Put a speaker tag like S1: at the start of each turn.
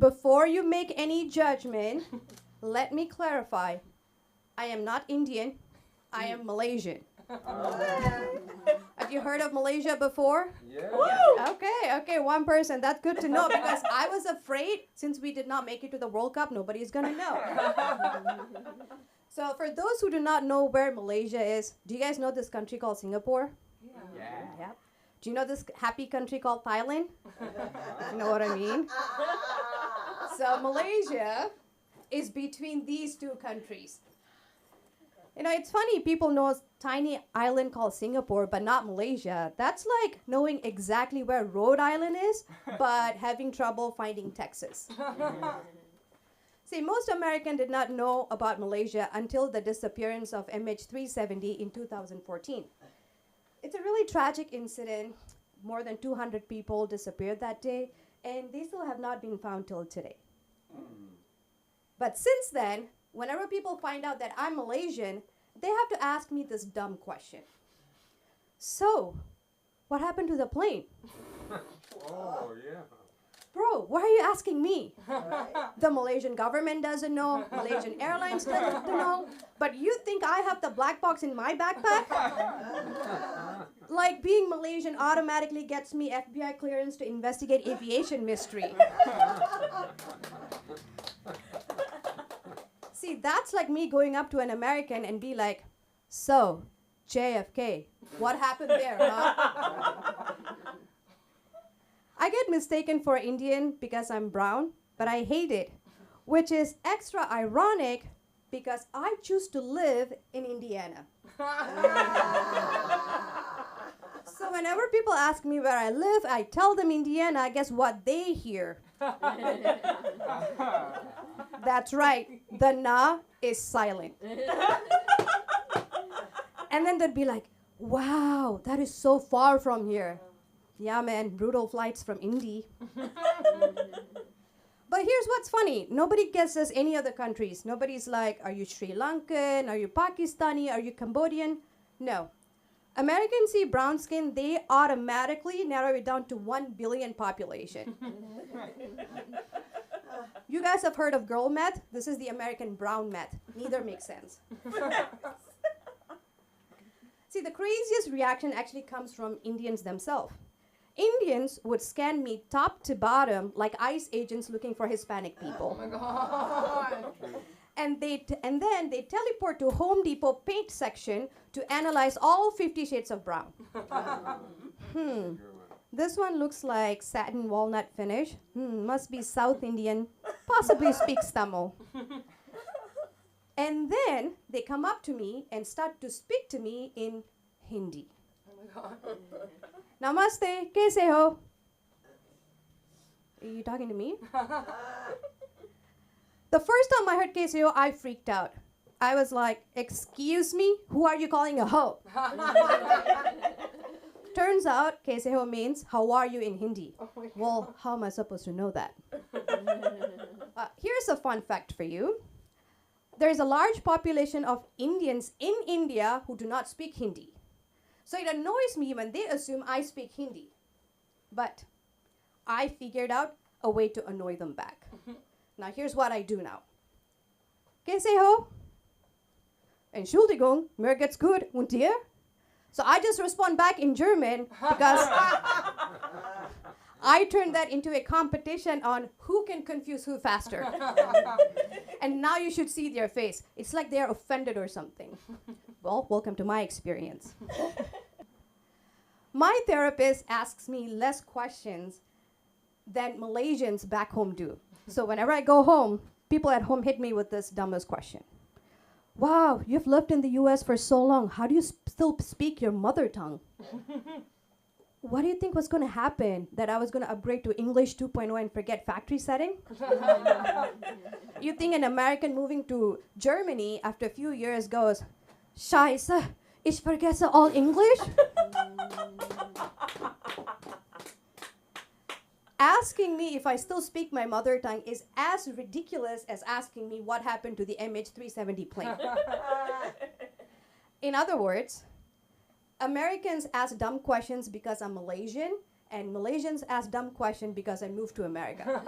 S1: Before you make any judgment, let me clarify. I am not Indian. I am Malaysian. Have you heard of Malaysia before?
S2: Yeah.
S1: Okay, one person. That's good to know because I was afraid since we did not make it to the World Cup, nobody's going to know. So for those who do not know where Malaysia is, do you guys know this country called Singapore?
S2: Yeah.
S1: Yep. Do you know this happy country called Thailand? You know what I mean? So Malaysia is between these two countries. You know, it's funny, people know a tiny island called Singapore, but not Malaysia. That's like knowing exactly where Rhode Island is, but having trouble finding Texas. See, most Americans did not know about Malaysia until the disappearance of MH370 in 2014. It's a really tragic incident. More than 200 people disappeared that day, and they still have not been found till today. But since then, whenever people find out that I'm Malaysian, they have to ask me this dumb question. So, what happened to the plane?
S2: Oh, yeah.
S1: Bro, why are you asking me? The Malaysian government doesn't know, Malaysian Airlines doesn't know, but you think I have the black box in my backpack? Like being Malaysian automatically gets me FBI clearance to investigate aviation mystery. See, that's like me going up to an American and be like, so, JFK, what happened there, huh? I get mistaken for Indian because I'm brown, but I hate it, which is extra ironic because I choose to live in Indiana. So whenever people ask me where I live, I tell them Indiana. Guess what they hear? That's right, the na is silent. And then they'd be like, wow, that is so far from here. Yeah, man, brutal flights from Indy. But here's what's funny. Nobody guesses any other countries. Nobody's like, are you Sri Lankan? Are you Pakistani? Are you Cambodian? No. Americans see brown skin, they automatically narrow it down to 1 billion population. You guys have heard of girl math? This is the American brown math. Neither makes sense. See, the craziest reaction actually comes from Indians themselves. Indians would scan me top to bottom like ICE agents looking for Hispanic people.
S3: Oh my God.
S1: And then they teleport to Home Depot paint section to analyze all 50 shades of brown. This one looks like satin walnut finish. Must be South Indian, possibly speaks Tamil. And then they come up to me and start to speak to me in Hindi.
S3: Oh my God.
S1: Namaste, kaise ho? Are you talking to me? The first time I heard kaise ho, I freaked out. I was like, excuse me, who are you calling a hoe? Turns out, kaise ho means, how are you in Hindi?
S3: Oh my God.
S1: Well, how am I supposed to know that? Here's a fun fact for you. There is a large population of Indians in India who do not speak Hindi. So it annoys me when they assume I speak Hindi. But I figured out a way to annoy them back. Now here's what I do now. Kaise ho? Entschuldigung, mir geht's gut und dir? So I just respond back in German because I turned that into a competition on who can confuse who faster. And now you should see their face. It's like they're offended or something. Well, welcome to my experience. My therapist asks me less questions than Malaysians back home do. So whenever I go home, people at home hit me with this dumbest question. Wow, you've lived in the US for so long. How do you still speak your mother tongue? What do you think was going to happen? That I was going to upgrade to English 2.0 and forget factory setting? You think an American moving to Germany after a few years goes, Scheiße, ich vergesse all English? Asking me if I still speak my mother tongue is as ridiculous as asking me what happened to the MH370 plane. In other words, Americans ask dumb questions because I'm Malaysian, And Malaysians ask dumb question because I moved to America.